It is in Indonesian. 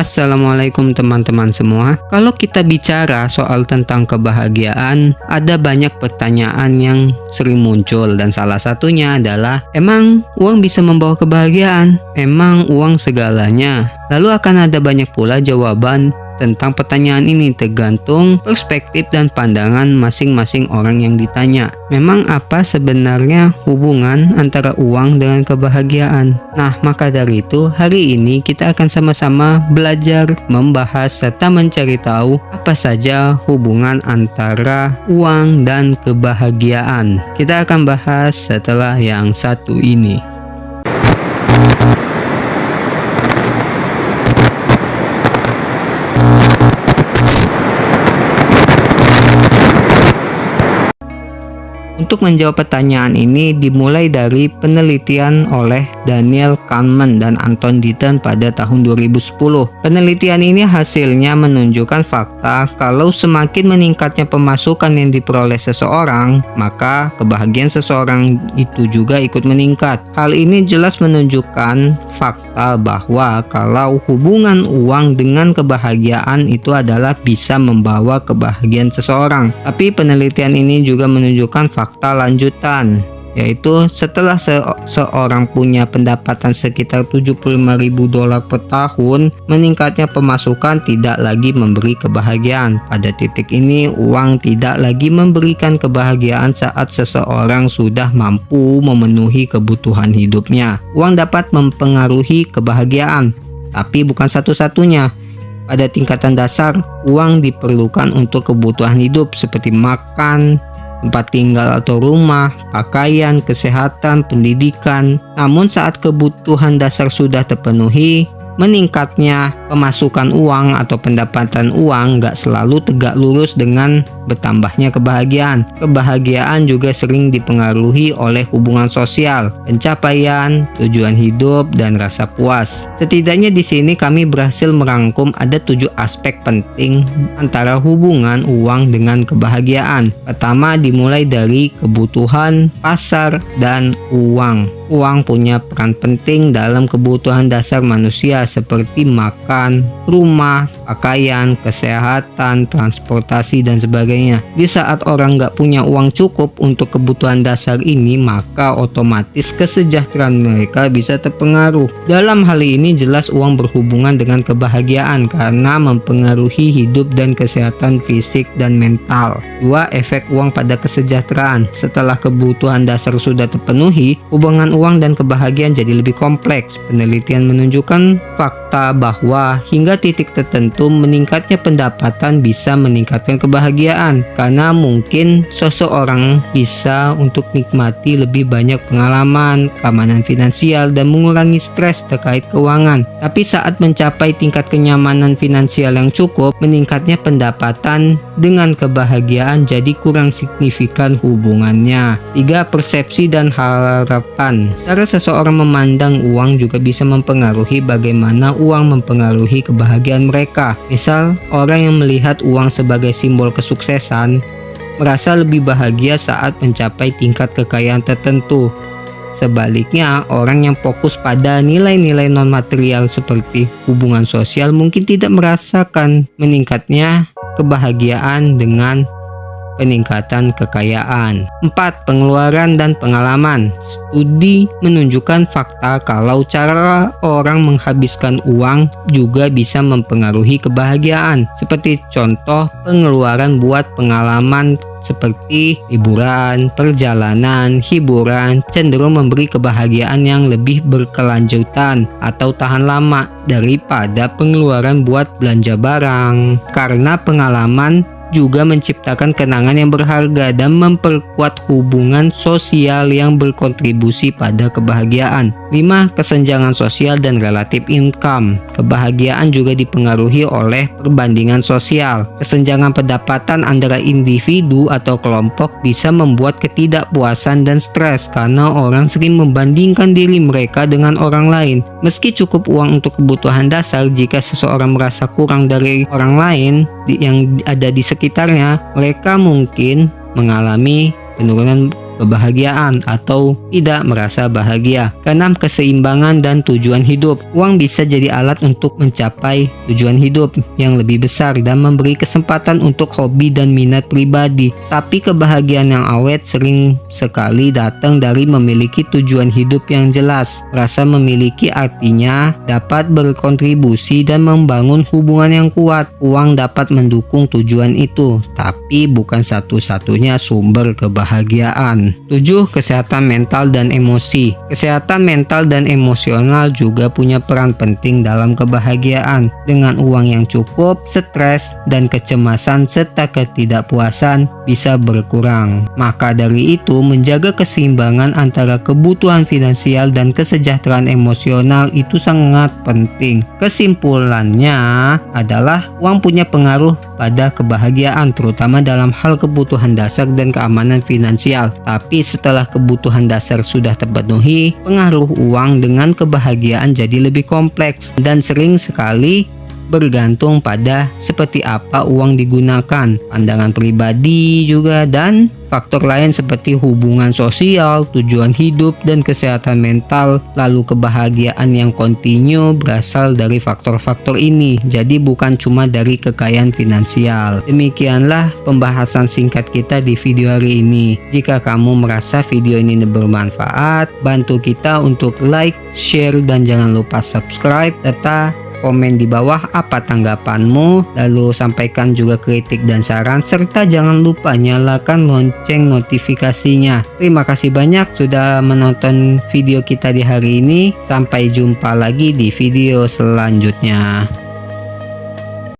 Assalamualaikum teman-teman semua. Kalau kita bicara soal tentang kebahagiaan, ada banyak pertanyaan yang sering muncul dan salah satunya adalah, emang uang bisa membawa kebahagiaan? Emang uang segalanya? Lalu akan ada banyak pula jawaban tentang pertanyaan ini, tergantung perspektif dan pandangan masing-masing orang yang ditanya. Memang apa sebenarnya hubungan antara uang dengan kebahagiaan? Nah, maka dari itu hari ini kita akan sama-sama belajar, membahas, serta mencari tahu apa saja hubungan antara uang dan kebahagiaan. Kita akan bahas setelah yang satu ini. Untuk menjawab pertanyaan ini dimulai dari penelitian oleh Daniel Kahneman dan Anton Deaton pada tahun 2010. Penelitian ini hasilnya menunjukkan fakta kalau semakin meningkatnya pemasukan yang diperoleh seseorang, maka kebahagiaan seseorang itu juga ikut meningkat. Hal ini jelas menunjukkan fakta bahwa kalau hubungan uang dengan kebahagiaan itu adalah bisa membawa kebahagiaan seseorang. Tapi penelitian ini juga menunjukkan fakta lanjutan, yaitu setelah seorang punya pendapatan sekitar $75.000 per tahun, meningkatnya pemasukan tidak lagi memberi kebahagiaan. Pada titik ini, uang tidak lagi memberikan kebahagiaan saat seseorang sudah mampu memenuhi kebutuhan hidupnya. Uang dapat mempengaruhi kebahagiaan, tapi bukan satu-satunya. Pada tingkatan dasar, uang diperlukan untuk kebutuhan hidup seperti makan, tempat tinggal atau rumah, pakaian, kesehatan, pendidikan. Namun saat kebutuhan dasar sudah terpenuhi, meningkatnya pemasukan uang atau pendapatan uang nggak selalu tegak lurus dengan bertambahnya kebahagiaan. Kebahagiaan juga sering dipengaruhi oleh hubungan sosial, pencapaian, tujuan hidup, dan rasa puas. Setidaknya di sini kami berhasil merangkum ada 7 aspek penting antara hubungan uang dengan kebahagiaan. Pertama, dimulai dari kebutuhan pasar dan uang. Uang punya peran penting dalam kebutuhan dasar manusia seperti makan, rumah, pakaian, kesehatan, transportasi, dan sebagainya. Di saat orang nggak punya uang cukup untuk kebutuhan dasar ini, maka otomatis kesejahteraan mereka bisa terpengaruh. Dalam hal ini jelas uang berhubungan dengan kebahagiaan karena mempengaruhi hidup dan kesehatan fisik dan mental. 2. Efek uang pada kesejahteraan. Setelah kebutuhan dasar sudah terpenuhi, hubungan uang dan kebahagiaan jadi lebih kompleks. Penelitian menunjukkan fakta bahwa hingga titik tertentu meningkatnya pendapatan bisa meningkatkan kebahagiaan, karena mungkin seseorang bisa untuk nikmati lebih banyak pengalaman, keamanan finansial, dan mengurangi stres terkait keuangan. Tapi saat mencapai tingkat kenyamanan finansial yang cukup, meningkatnya pendapatan dengan kebahagiaan jadi kurang signifikan hubungannya. 3. Persepsi dan harapan. Cara seseorang memandang uang juga bisa mempengaruhi bagaimana uang mempengaruhi kebahagiaan mereka. Misal, orang yang melihat uang sebagai simbol kesuksesan merasa lebih bahagia saat mencapai tingkat kekayaan tertentu. Sebaliknya, orang yang fokus pada nilai-nilai non-material seperti hubungan sosial mungkin tidak merasakan meningkatnya kebahagiaan dengan peningkatan kekayaan. 4. Pengeluaran dan pengalaman. Studi menunjukkan fakta kalau cara orang menghabiskan uang juga bisa mempengaruhi kebahagiaan. Seperti contoh, pengeluaran buat pengalaman seperti liburan, perjalanan, hiburan cenderung memberi kebahagiaan yang lebih berkelanjutan atau tahan lama daripada pengeluaran buat belanja barang. Karena pengalaman juga menciptakan kenangan yang berharga dan memperkuat hubungan sosial yang berkontribusi pada kebahagiaan. 5. Kesenjangan sosial dan relative income. Kebahagiaan juga dipengaruhi oleh perbandingan sosial. Kesenjangan pendapatan antara individu atau kelompok bisa membuat ketidakpuasan dan stres karena orang sering membandingkan diri mereka dengan orang lain. Meski cukup uang untuk kebutuhan dasar, jika seseorang merasa kurang dari orang lain yang ada di sekitarnya, mereka mungkin mengalami penurunan kebahagiaan atau tidak merasa bahagia. Keenam, keseimbangan dan tujuan hidup. Uang bisa jadi alat untuk mencapai tujuan hidup yang lebih besar dan memberi kesempatan untuk hobi dan minat pribadi. Tapi kebahagiaan yang awet sering sekali datang dari memiliki tujuan hidup yang jelas. Rasa memiliki artinya dapat berkontribusi dan membangun hubungan yang kuat. Uang dapat mendukung tujuan itu, tapi bukan satu-satunya sumber kebahagiaan. 7. Kesehatan mental dan emosi. Kesehatan mental dan emosional juga punya peran penting dalam kebahagiaan. Dengan uang yang cukup, stres dan kecemasan serta ketidakpuasan bisa berkurang. Maka dari itu, menjaga keseimbangan antara kebutuhan finansial dan kesejahteraan emosional itu sangat penting. Kesimpulannya adalah uang punya pengaruh pada kebahagiaan, terutama dalam hal kebutuhan dasar dan keamanan finansial. Tapi setelah kebutuhan dasar sudah terpenuhi, pengaruh uang dengan kebahagiaan jadi lebih kompleks dan sering sekali bergantung pada seperti apa uang digunakan, pandangan pribadi juga, dan faktor lain seperti hubungan sosial, tujuan hidup, dan kesehatan mental. Lalu kebahagiaan yang kontinu berasal dari faktor-faktor ini, jadi bukan cuma dari kekayaan finansial. Demikianlah pembahasan singkat kita di video hari ini. Jika kamu merasa video ini bermanfaat, bantu kita untuk like, share, dan jangan lupa subscribe, serta komen di bawah apa tanggapanmu, lalu sampaikan juga kritik dan saran, serta jangan lupa nyalakan lonceng notifikasinya. Terima kasih banyak sudah menonton video kita di hari ini. Sampai jumpa lagi di video selanjutnya.